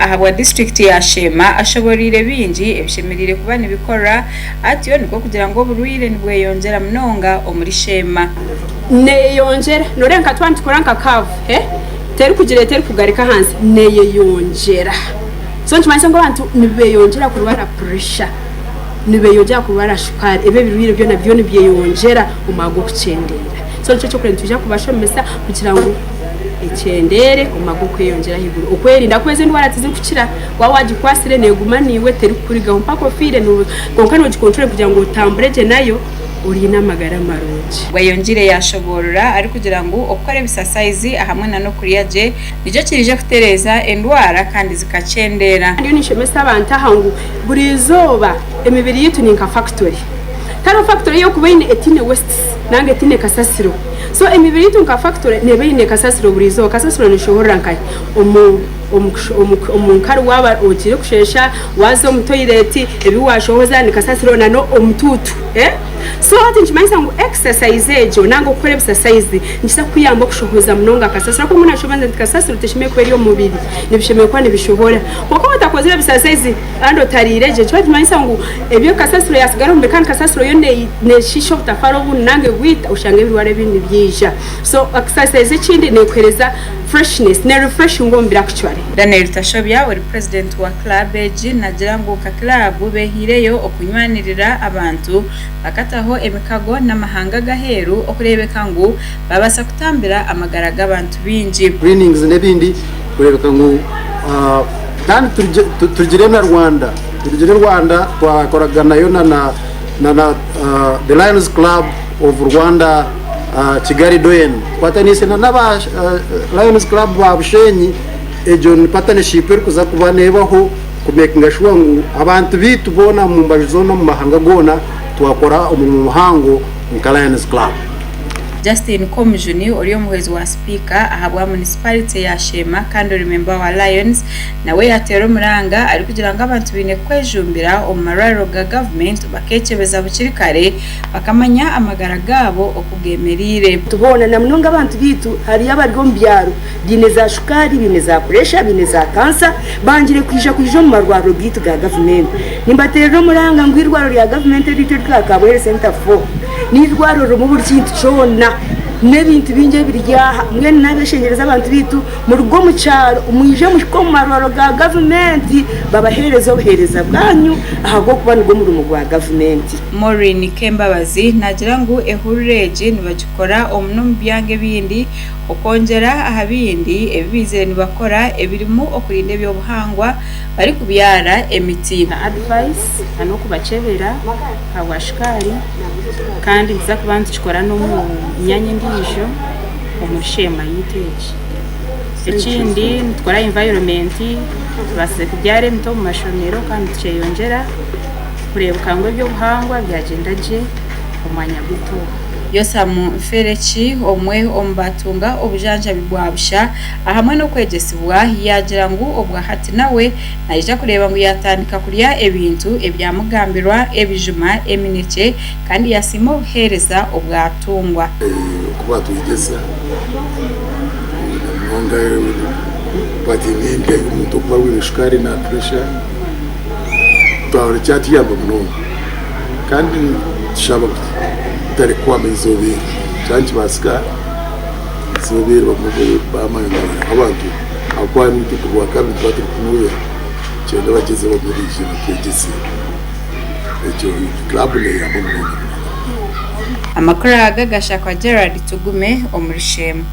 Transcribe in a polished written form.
ahabwa district ya Sheema ashoborire bingi ebishemerire kuba nibikora atiyo niko kugira ngo buruire nibwe yongera mnonga omuri Sheema ne yongera norenka twanti koranka kavu teri kugire teri kugarika hansi ne yongera so ntimanise ngo abantu nibe yongera kurwara pressure nibe yongera kurwara shukari ebe biruire byo nabyo nibye yongera umago kucendera so nico cyo kurenta tujya kubashomesa kugira ngo icendere umago kwiyongera higuru ukwerinda kweze ndwara tizikukira wa wagikwasire negumaniwe teri kuri gahompa ko fire no konka no gikontrole kugira ngo utambureje nayo uri namagara marungi wayongire yashoborora ari kugira ngo okore bisasaizi ahamwe na no kuriyaje nijo kirije kutereza endwara kandi zikacendera ndiyo nishemesa abantu ahangu buri zoba emibiri yitu ni nka factory taro factory yo kubayine etine west nange etine kasasiro so emibiri yitu nka factory nebayine kasasiro buri zo kasasiro nishoborora nkai omunkari waba ogire kushesha wazo mu toilet ebi washohoza ni kasasiro nano omututu so hati nchimanisa ngo exercise ejo nango gukora exercise nchisa kuyamba kushohoza mnonga kasasiro ko muna shobanza kasasiro teshime kweri yo mubiri nibishime kwa nibishobora kuko batakoze exercise ando tarireje cyo nchimanisa ngo ebyo kasasiro yasigara mu bekana kasasiro yo ne shisho tafaro bu nange wita ushange birware bindi byija so exercise ikindi ne kwereza freshness ne refresh ngombira actually Daniel Tashobya uri president wa club eji nagira ngo ka club behireyo okunywanirira abantu bakataho emikago n'amahanga gaheru okurebeka ngo babasa kutambira amagara g'abantu bingi trainings nebindi kurebeka ngo kandi tugire na Rwanda twakoraga nayo na the Lions Club of Rwanda Kigali Doen kwatanise na Lions Club babushenyi ejo partnership kuza kubanebaho kumekinga shuwa ngo abantu bitubona mu mbazo no mu mahanga gona twakora umuhango mu Lions Club. Justin Komjuni uriyo muhezi wa speaker ahabwa municipality ya Sheema kandi remember wa Lions nawe yatero muranga ari kugira ngo abantu bine kwejumbira omararo ga government bakecebeza bukirikare bakamanya amagara gabo okugemerire tubona na mnonga abantu bitu hari yabaryo mbyaro bine za shukari bine za pressure bine za cancer banjire kwisha mu marwaro gitu ga government nimbatero muranga ngwirwaro ya government edited kabwe center for nirwaro mu burkintu cona nebintu binje birya mwe nabeshengereza abantu bitu mu rugo mu cyaro umuje mu komararo ga government babahereza bwanyu ahago kubana go mu rumo rwa government Maureen Kembabazi nagira ngo ehureje nibagikora omnumbyange bindi okongera ahabindi ebizere nibakora ebirimo okurinde byo buhangwa bari kubyara emiti advice ano kubacebera abashikari kandi nza kubanza chikora no mu nyanye ndijo omushema yiteje ekindi twara environment base kubyare mito mu mashomero kandi cyeyongera kurebuka ngo byo buhangwa byagendaje umwanya guto yosamu mfereki omwe ombatunga obujanja bigwabusha ahamwe no kwegesibwa yagira ngo obwa hati nawe naija kureba ngo yatandika kurya ebintu ebyamugambirwa ebijuma emineke kandi yasimo buhereza obwatungwa kuba tuyigeza nonga batinenge umuntu kuba w'ishukari na pressure twari cyatiyamba muno kandi shaba tari kwame zobiri cyane basika zobiri bamugo bamanya abantu akwa miti kuwa kambi twatu kumuye cyenda bageze bagurije bakegese ecyo club le yabo amakora agashaka Gerard Tugume omuri Sheema.